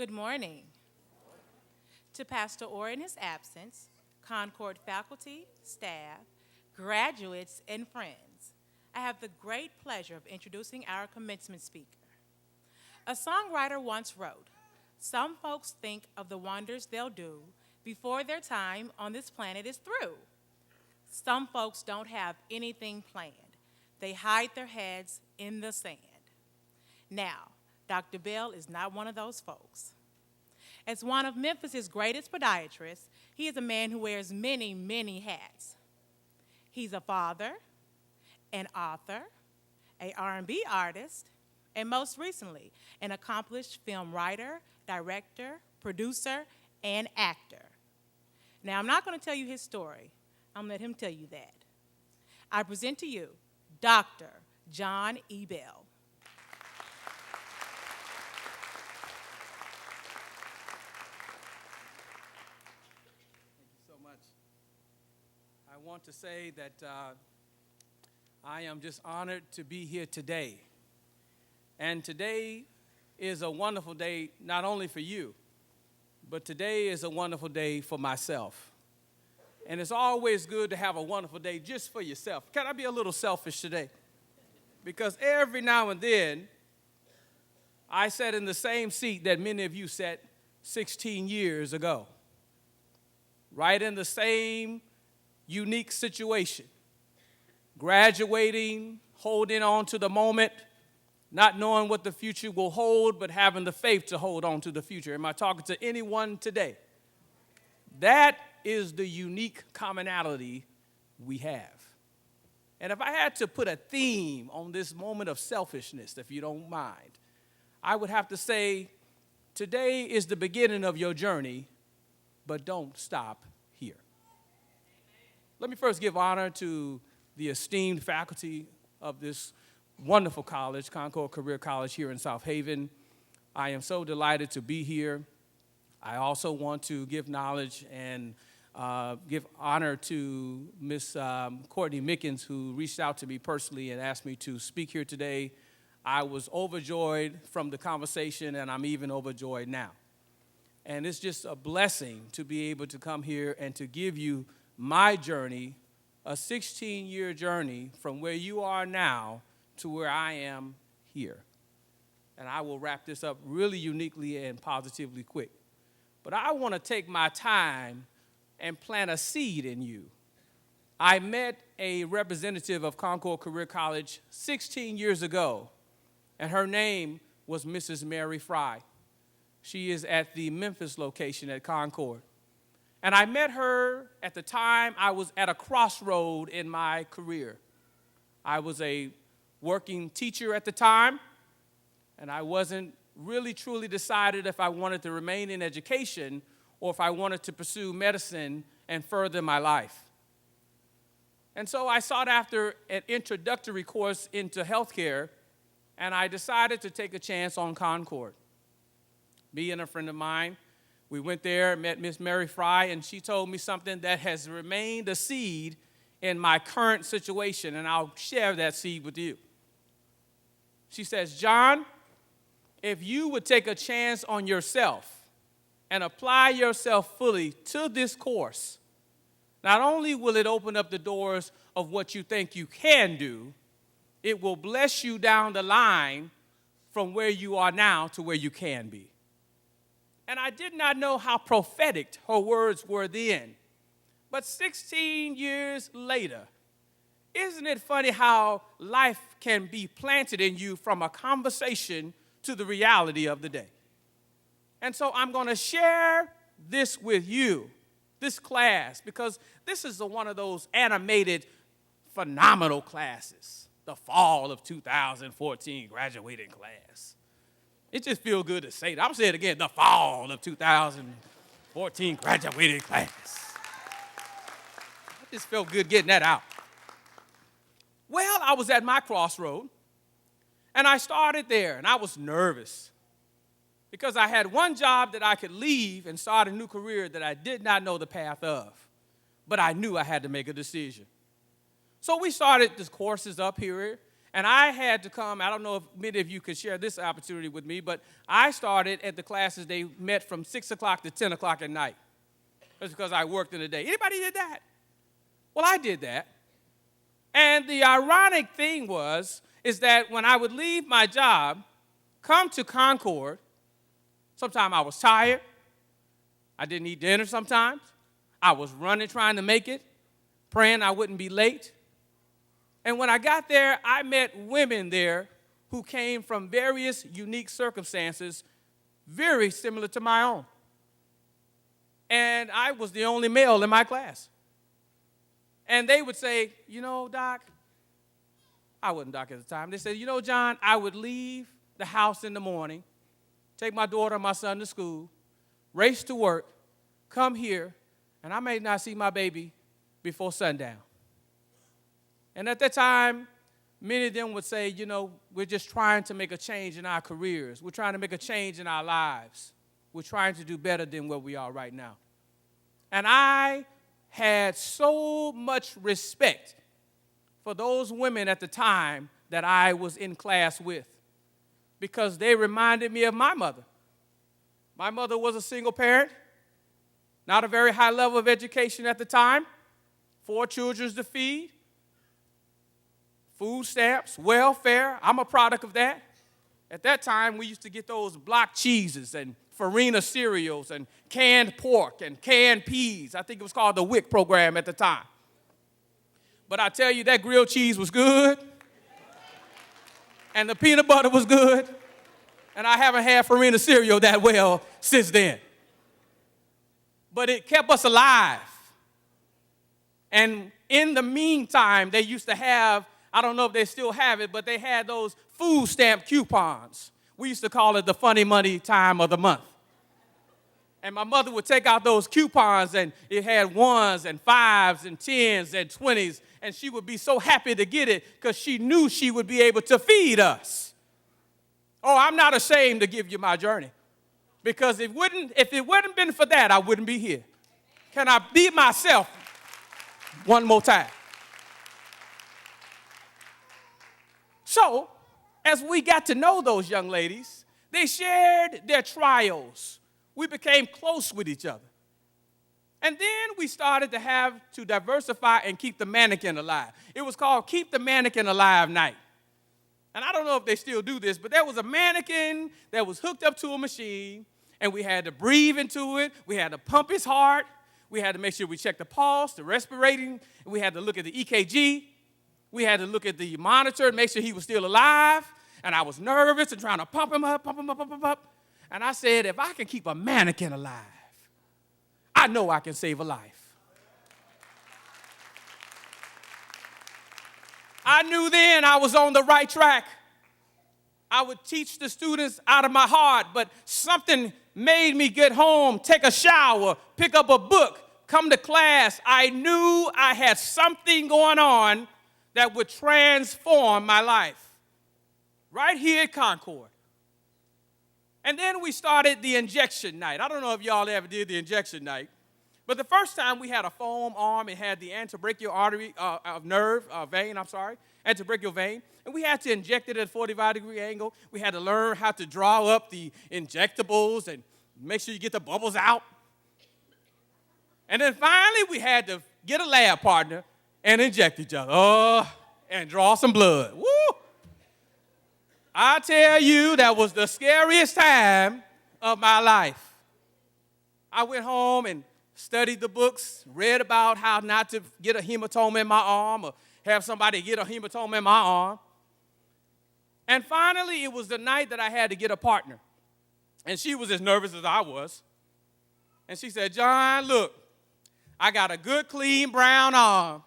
Good morning. To Pastor Orr in his absence, Concorde faculty, staff, graduates, and friends, I have the great pleasure of introducing our commencement speaker. A songwriter once wrote, "Some folks think of the wonders they'll do before their time on this planet is through. Some folks don't have anything planned. They hide their heads in the sand." Now, Dr. Bell is not one of those folks. As one of Memphis's greatest podiatrists, he is a man who wears many, many hats. He's a father, an author, a R&B artist, and most recently, an accomplished film writer, director, producer, and actor. Now, I'm not going to tell you his story. I'm going to let him tell you that. I present to you Dr. John E. Bell. So much. I want to say that I am just honored to be here today. And today is a wonderful day not only for you, but today is a wonderful day for myself. And it's always good to have a wonderful day just for yourself. Can I be a little selfish today? Because every now and then, I sat in the same seat that many of you sat 16 years ago. Right in the same unique situation. Graduating, holding on to the moment, not knowing what the future will hold, but having the faith to hold on to the future. Am I talking to anyone today? That is the unique commonality we have. And if I had to put a theme on this moment of selfishness, if you don't mind, I would have to say, today is the beginning of your journey, but don't stop here. Let me first give honor to the esteemed faculty of this wonderful college, Concorde Career College here in South Haven. I am so delighted to be here. I also want to give knowledge and give honor to Miss Courtney Mickens, who reached out to me personally and asked me to speak here today. I was overjoyed from the conversation, and I'm even overjoyed now. And it's just a blessing to be able to come here and to give you my journey, a 16-year journey from where you are now to where I am here. And I will wrap this up really uniquely and positively quick. But I want to take my time and plant a seed in you. I met a representative of Concorde Career College 16 years ago, and her name was Mrs. Mary Fry. She is at the Memphis location at Concorde. And I met her at the time I was at a crossroad in my career. I was a working teacher at the time, and I wasn't really truly decided if I wanted to remain in education or if I wanted to pursue medicine and further my life. And so I sought after an introductory course into healthcare, and I decided to take a chance on Concorde. Me and a friend of mine, we went there, met Miss Mary Fry, and she told me something that has remained a seed in my current situation, and I'll share that seed with you. She says, "John, if you would take a chance on yourself and apply yourself fully to this course, not only will it open up the doors of what you think you can do, it will bless you down the line from where you are now to where you can be." And I did not know how prophetic her words were then. But 16 years later, isn't it funny how life can be planted in you from a conversation to the reality of the day? And so I'm going to share this with you, this class, because this is one of those animated, phenomenal classes, the fall of 2014 graduating class. It just feels good to say that. I'm saying it again, the fall of 2014 graduating class. I just felt good getting that out. Well, I was at my crossroad, and I started there, and I was nervous because I had one job that I could leave and start a new career that I did not know the path of, but I knew I had to make a decision. So we started these courses up here, And I had to come, I don't know if many of you could share this opportunity with me, but I started at the classes, they met from 6 o'clock to 10 o'clock at night. That's because I worked in the day. Anybody did that? Well, I did that. And the ironic thing is that when I would leave my job, come to Concorde, sometimes I was tired. I didn't eat dinner sometimes. I was running, trying to make it, praying I wouldn't be late. And when I got there, I met women there who came from various unique circumstances, very similar to my own. And I was the only male in my class. And they would say, you know, Doc, I wasn't Doc at the time. They said, you know, John, I would leave the house in the morning, take my daughter and my son to school, race to work, come here, and I may not see my baby before sundown. And at that time, many of them would say, you know, we're just trying to make a change in our careers. We're trying to make a change in our lives. We're trying to do better than where we are right now. And I had so much respect for those women at the time that I was in class with because they reminded me of my mother. My mother was a single parent, not a very high level of education at the time, 4 children to feed, food stamps, welfare. I'm a product of that. At that time, we used to get those block cheeses and Farina cereals and canned pork and canned peas. I think it was called the WIC program at the time. But I tell you, that grilled cheese was good, and the peanut butter was good, and I haven't had Farina cereal that well since then. But it kept us alive. And in the meantime, they used to have, I don't know if they still have it, but they had those food stamp coupons. We used to call it the funny money time of the month. And my mother would take out those coupons, and it had 1s and 5s and 10s and 20s, and she would be so happy to get it because she knew she would be able to feed us. Oh, I'm not ashamed to give you my journey because if it wouldn't been for that, I wouldn't be here. Can I be myself one more time? So, as we got to know those young ladies, they shared their trials. We became close with each other. And then we started to have to diversify and keep the mannequin alive. It was called Keep the Mannequin Alive Night. And I don't know if they still do this, but there was a mannequin that was hooked up to a machine, and we had to breathe into it. We had to pump his heart. We had to make sure we checked the pulse, the respirating. We had to look at the EKG. We had to look at the monitor and make sure he was still alive. And I was nervous and trying to pump him up. And I said, if I can keep a mannequin alive, I know I can save a life. I knew then I was on the right track. I would teach the students out of my heart, but something made me get home, take a shower, pick up a book, come to class. I knew I had something going on that would transform my life. Right here at Concorde. And then we started the injection night. I don't know if y'all ever did the injection night, but the first time we had a foam arm. It had the antebrachial antebrachial vein, and we had to inject it at a 45-degree angle. We had to learn how to draw up the injectables and make sure you get the bubbles out. And then finally, we had to get a lab partner and inject each other. And draw some blood. Woo! I tell you, that was the scariest time of my life. I went home and studied the books, read about how not to get a hematoma in my arm or have somebody get a hematoma in my arm. And finally, it was the night that I had to get a partner. And she was as nervous as I was. And she said, John, look, I got a good, clean, brown arm,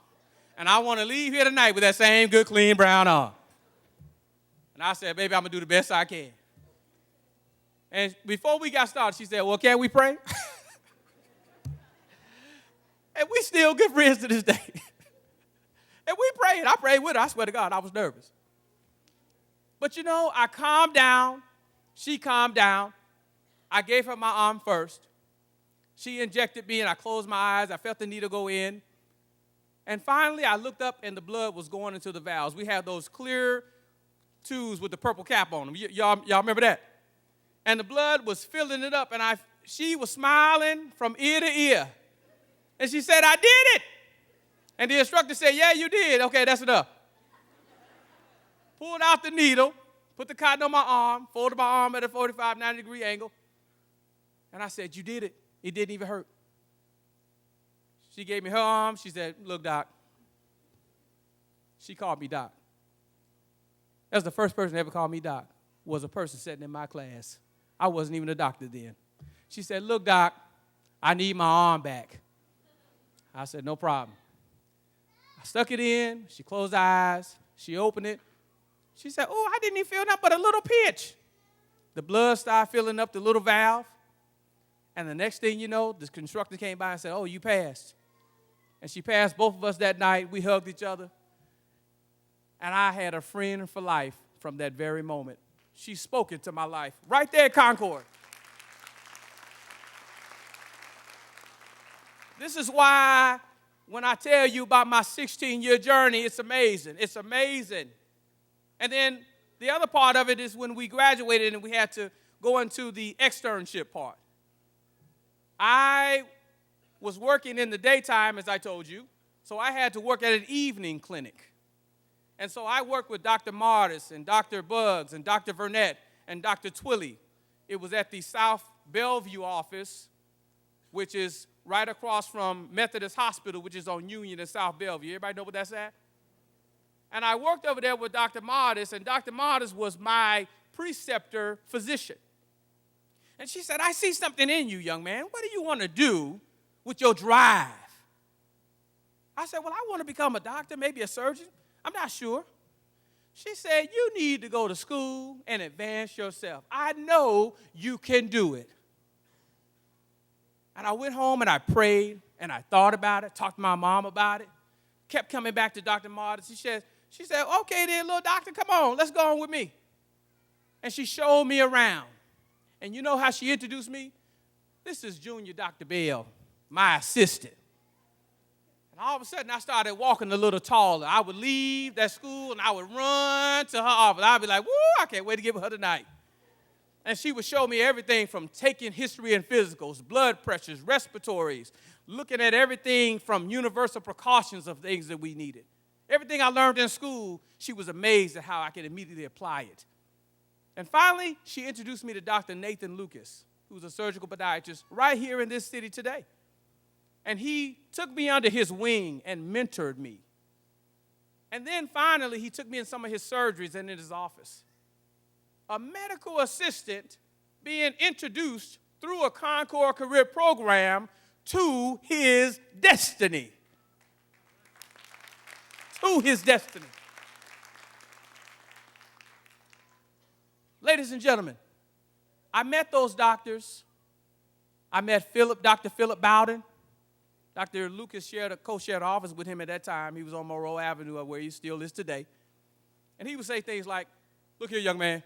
and I want to leave here tonight with that same good, clean, brown arm. And I said, baby, I'm going to do the best I can. And before we got started, she said, well, can we pray? And we still good friends to this day. And we prayed. I prayed with her. I swear to God, I was nervous. But, you know, I calmed down. She calmed down. I gave her my arm first. She injected me, and I closed my eyes. I felt the needle go in. And finally, I looked up, and the blood was going into the valves. We had those clear tubes with the purple cap on them. Y'all remember that? And the blood was filling it up, and she was smiling from ear to ear. And she said, I did it. And the instructor said, yeah, you did. Okay, that's enough. Pulled out the needle, put the cotton on my arm, folded my arm at a 45, 90-degree angle. And I said, you did it. It didn't even hurt. She gave me her arm. She said, look, Doc. She called me Doc. That's the first person that ever called me Doc, was a person sitting in my class. I wasn't even a doctor then. She said, look, Doc, I need my arm back. I said, no problem. I stuck it in. She closed her eyes. She opened it. She said, oh, I didn't even feel nothing but a little pinch. The blood started filling up the little valve. And the next thing you know, the instructor came by and said, oh, you passed. And she passed both of us that night. We hugged each other. And I had a friend for life from that very moment. She spoke into my life right there at Concorde. This is why when I tell you about my 16-year journey, it's amazing. It's amazing. And then the other part of it is when we graduated and we had to go into the externship part. I was working in the daytime, as I told you, so I had to work at an evening clinic. And so I worked with Dr. Martis and Dr. Buggs and Dr. Burnett and Dr. Twilley. It was at the South Bellevue office, which is right across from Methodist Hospital, which is on Union and South Bellevue. Everybody know what that's at? And I worked over there with Dr. Martis, and Dr. Martis was my preceptor physician. And she said, I see something in you, young man. What do you want to do with your drive? I said, well, I want to become a doctor, maybe a surgeon. I'm not sure. She said, you need to go to school and advance yourself. I know you can do it. And I went home and I prayed and I thought about it, talked to my mom about it, kept coming back to Dr. Martis. She said, okay then, little doctor, come on, let's go on with me. And she showed me around. And you know how she introduced me? This is Junior Dr. Bell, my assistant. And all of a sudden, I started walking a little taller. I would leave that school, and I would run to her office. I'd be like, woo, I can't wait to get with her tonight. And she would show me everything from taking history and physicals, blood pressures, respiratories, looking at everything from universal precautions of things that we needed. Everything I learned in school, she was amazed at how I could immediately apply it. And finally, she introduced me to Dr. Nathan Lucas, who's a surgical podiatrist right here in this city today. And he took me under his wing and mentored me. And then finally, he took me in some of his surgeries and in his office. A medical assistant being introduced through a Concorde career program to his destiny. To his destiny. Ladies and gentlemen, I met those doctors. I met Dr. Philip Bowden. Dr. Lucas co-shared an office with him at that time. He was on Monroe Avenue, where he still is today. And he would say things like, look here, young man,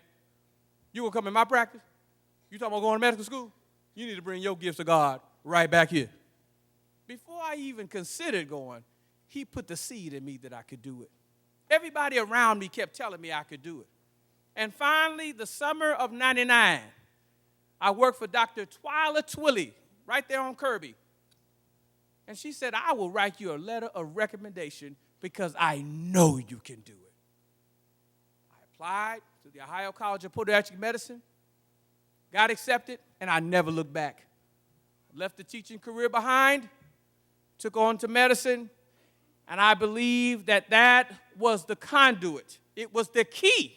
you will come in my practice? You talking about going to medical school? You need to bring your gifts of God right back here. Before I even considered going, he put the seed in me that I could do it. Everybody around me kept telling me I could do it. And finally, the summer of '99, I worked for Dr. Twyla Twilley right there on Kirby. And she said, I will write you a letter of recommendation because I know you can do it. I applied to the Ohio College of Podiatric Medicine, got accepted, and I never looked back. Left the teaching career behind, took on to medicine, and I believe that was the conduit. It was the key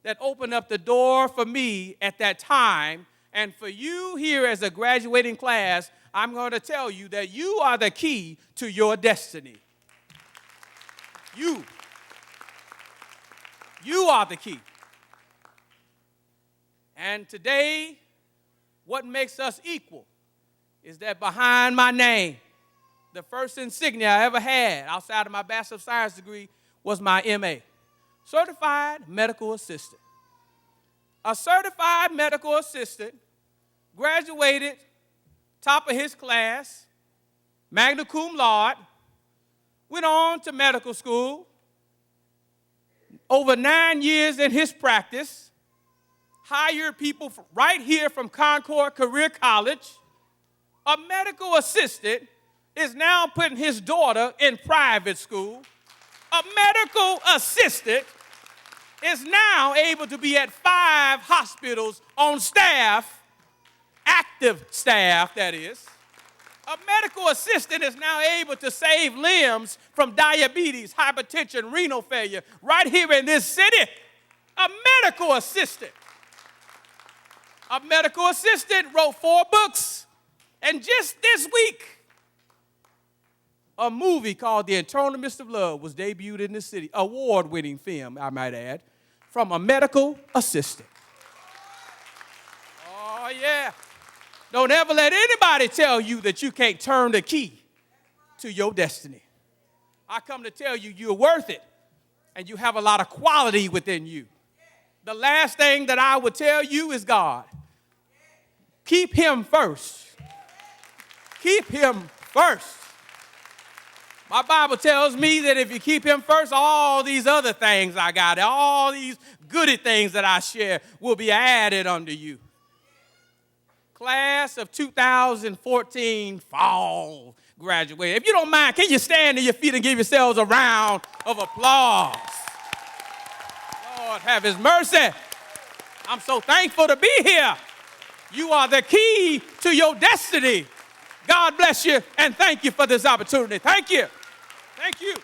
that opened up the door for me at that time. And for you here as a graduating class, I'm going to tell you that you are the key to your destiny. You are the key. And today, what makes us equal is that behind my name, the first insignia I ever had outside of my Bachelor of Science degree was my MA, Certified Medical Assistant. A certified medical assistant, graduated top of his class, magna cum laude, went on to medical school, over 9 years in his practice, hired people right here from Concorde Career College. A medical assistant is now putting his daughter in private school. A medical assistant is now able to be at 5 hospitals on staff, active staff, that is. A medical assistant is now able to save limbs from diabetes, hypertension, renal failure right here in this city. A medical assistant. A medical assistant wrote 4 books. And just this week, a movie called The Atonement of Love was debuted in this city. Award-winning film, I might add, from a medical assistant. Oh, yeah. Don't ever let anybody tell you that you can't turn the key to your destiny. I come to tell you you're worth it, and you have a lot of quality within you. The last thing that I would tell you is God. Keep him first. Keep him first. My Bible tells me that if you keep him first, all these other things I got, all these goody things that I share will be added unto you. Class of 2014 fall graduate. If you don't mind, can you stand to your feet and give yourselves a round of applause? Lord, have his mercy. I'm so thankful to be here. You are the key to your destiny. God bless you, and thank you for this opportunity. Thank you. Thank you.